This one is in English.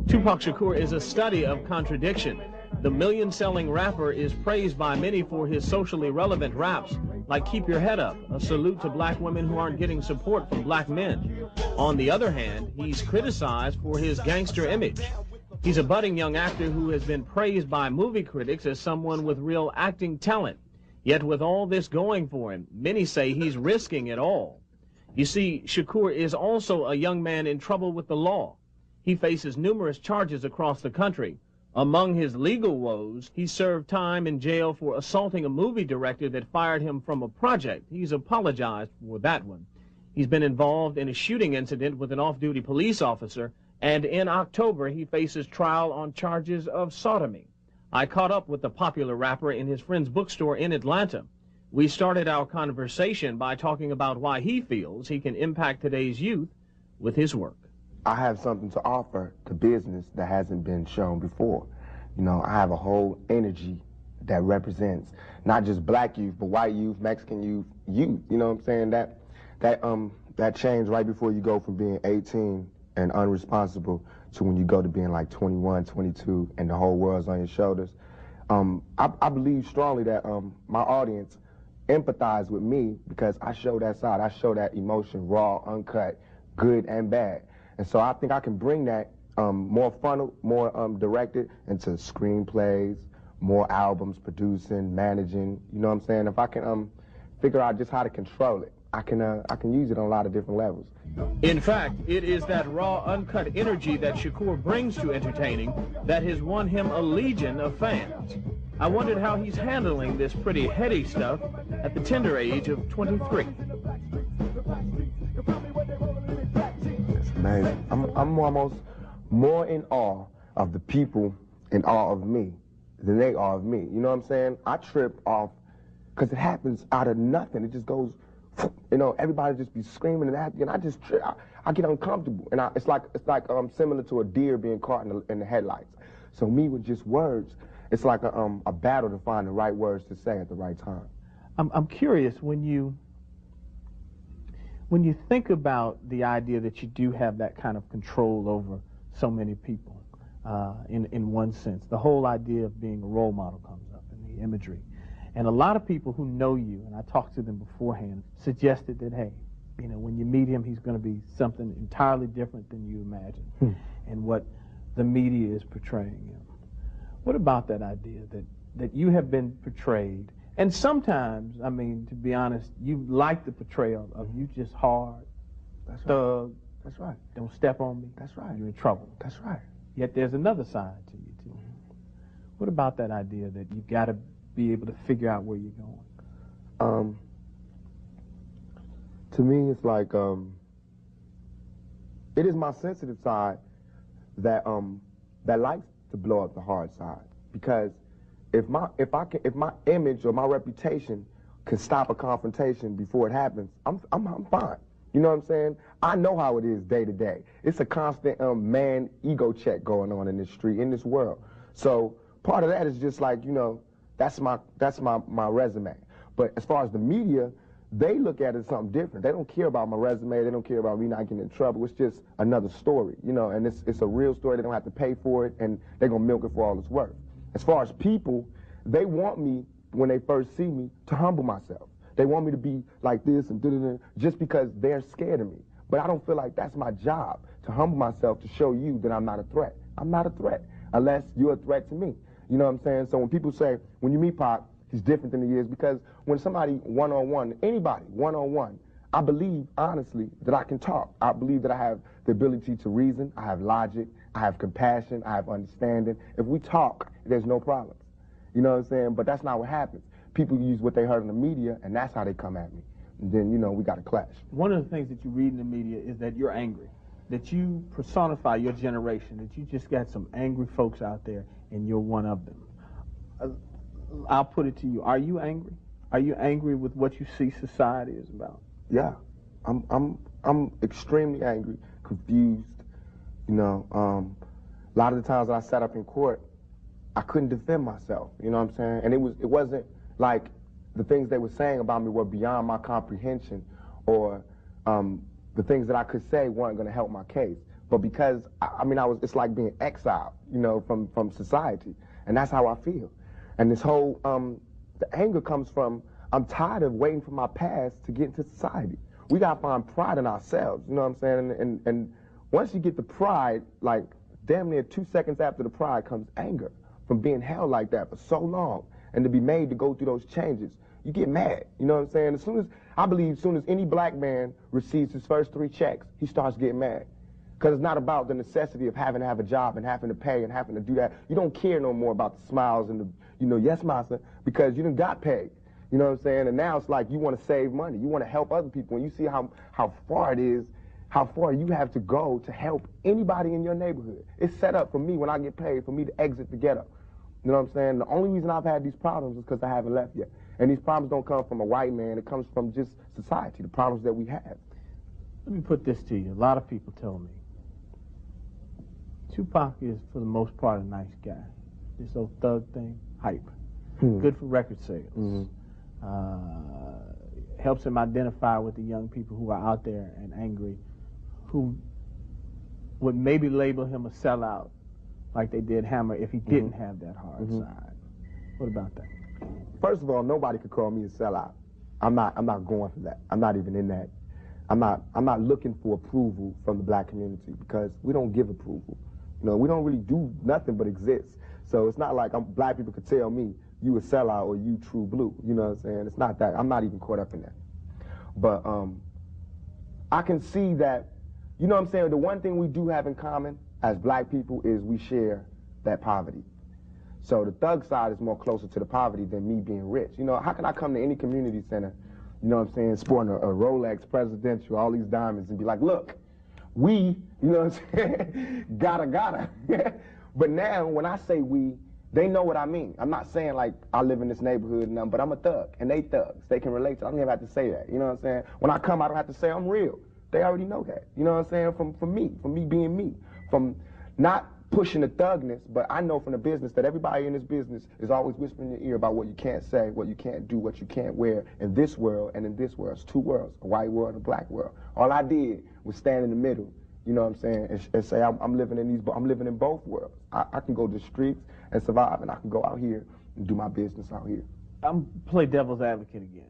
Tupac Shakur is a study of contradiction. The million-selling rapper is praised by many for his socially relevant raps, like Keep Your Head Up, a salute to black women who aren't getting support from black men. On the other hand, he's criticized for his gangster image. He's a budding young actor who has been praised by movie critics as someone with real acting talent. Yet with all this going for him, many say he's risking it all. You see, Shakur is also a young man in trouble with the law. He faces numerous charges across the country. Among his legal woes, he served time in jail for assaulting a movie director that fired him from a project. He's apologized for that one. He's been involved in a shooting incident with an off-duty police officer, and in October he faces trial on charges of sodomy. I caught up with the popular rapper in his friend's bookstore in Atlanta. We started our conversation by talking about why he feels he can impact today's youth with his work. I have something to offer to business that hasn't been shown before. You know, I have a whole energy that represents not just black youth, but white youth, Mexican youth, you know what I'm saying? That change right before you go from being 18 and unresponsible to when you go to being like 21, 22, and the whole world's on your shoulders. I believe strongly that my audience empathize with me because I show that side. I show that emotion, raw, uncut, good and bad. And so I think I can bring that more funnel, more directed into screenplays, more albums, producing, managing, you know what I'm saying? If I can figure out just how to control it, I can use it on a lot of different levels. In fact, it is that raw, uncut energy that Shakur brings to entertaining that has won him a legion of fans. I wondered how he's handling this pretty heady stuff at the tender age of 23. Amazing. I'm almost more in awe of the people in awe of me than they are of me. You know what I'm saying? I trip off because it happens out of nothing. It just goes, you know, everybody just be screaming and acting, and I just trip. I get uncomfortable, and it's like similar to a deer being caught in the headlights. So me with just words, it's like a battle to find the right words to say at the right time. I'm curious when you think about the idea that you do have that kind of control over so many people, in one sense, the whole idea of being a role model comes up in the imagery. And a lot of people who know you, and I talked to them beforehand, suggested that, hey, you know, when you meet him, he's going to be something entirely different than you imagine and what the media is portraying him. What about that idea that you have been portrayed? And sometimes, I mean, to be honest, you like the portrayal of you just hard, That's thug. right. That's right. Don't step on me. That's right. You're in trouble. That's right. Yet there's another side to you, too. What about that idea that you've got to be able to figure out where you're going? To me, it's like, it is my sensitive side that likes to blow up the hard side. Because if my image or my reputation can stop a confrontation before it happens, I'm fine. You know what I'm saying? I know how it is day to day. It's a constant man ego check going on in this street, in this world. So part of that is just like, you know, that's my resume. But as far as the media, they look at it as something different. They don't care about my resume. They don't care about me not getting in trouble. It's just another story, you know, and it's a real story. They don't have to pay for it, and they're going to milk it for all it's worth. As far as people, they want me, when they first see me, to humble myself. They want me to be like this and da-da-da, just because they're scared of me. But I don't feel like that's my job, to humble myself, to show you that I'm not a threat. I'm not a threat, unless you're a threat to me. You know what I'm saying? So when people say, when you meet Pac, he's different than he is, because when somebody one-on-one, anybody one-on-one, I believe, honestly, that I can talk. I believe that I have the ability to reason, I have logic, I have compassion, I have understanding. If we talk, there's no problems. You know what I'm saying? But that's not what happens. People use what they heard in the media, and that's how they come at me. And then, you know, we got to clash. One of the things that you read in the media is that you're angry, that you personify your generation, that you just got some angry folks out there, and you're one of them. I'll put it to you. Are you angry? Are you angry with what you see society is about? Yeah. I'm extremely angry, confused. You know, a lot of the times that I sat up in court, I couldn't defend myself. You know what I'm saying? And it wasn't like the things they were saying about me were beyond my comprehension, or the things that I could say weren't going to help my case. But because, I mean, it's like being exiled, you know, from society. And that's how I feel. And this whole, the anger comes from, I'm tired of waiting for my past to get into society. We got to find pride in ourselves, you know what I'm saying? And once you get the pride, like damn near 2 seconds after the pride comes anger from being held like that for so long and to be made to go through those changes. You get mad, you know what I'm saying? I believe as soon as any black man receives his first 3 checks, he starts getting mad. Because it's not about the necessity of having to have a job and having to pay and having to do that. You don't care no more about the smiles and the, you know, yes, massa, because you done got paid. You know what I'm saying? And now it's like you want to save money. You want to help other people. When you see how far it is, how far you have to go to help anybody in your neighborhood. It's set up for me when I get paid for me to exit the ghetto. You know what I'm saying? The only reason I've had these problems is because I haven't left yet. And these problems don't come from a white man. It comes from just society, the problems that we have. Let me put this to you. A lot of people tell me Tupac is, for the most part, a nice guy. This old thug thing, hype. Good for record sales. Helps him identify with the young people who are out there and angry, who would maybe label him a sellout, like they did Hammer, if he didn't have that hard side. What about that? First of all, nobody could call me a sellout. I'm not going for that. I'm not even in that. I'm not looking for approval from the black community because we don't give approval. You know, we don't really do nothing but exist. So it's not like black people could tell me you a sellout or you true blue. You know what I'm saying? It's not that. I'm not even caught up in that. But I can see that, you know what I'm saying, the one thing we do have in common as black people is we share that poverty. So the thug side is more closer to the poverty than me being rich. You know, how can I come to any community center, you know what I'm saying, sporting a Rolex Presidential, all these diamonds, and be like, look, we, you know what I'm saying, gotta. But now, when I say we, they know what I mean. I'm not saying like I live in this neighborhood and nothing, but I'm a thug, and they thugs. They can relate to it. I don't even have to say that, you know what I'm saying? When I come, I don't have to say I'm real. They already know that, you know what I'm saying, from me being me, from not pushing the thugness, but I know from the business that everybody in this business is always whispering in your ear about what you can't say, what you can't do, what you can't wear in this world and in this world. It's 2 worlds, a white world and a black world. All I did was stand in the middle, you know what I'm saying, and say I'm living in both worlds. I can go to the streets and survive, and I can go out here and do my business out here. I'm play devil's advocate again.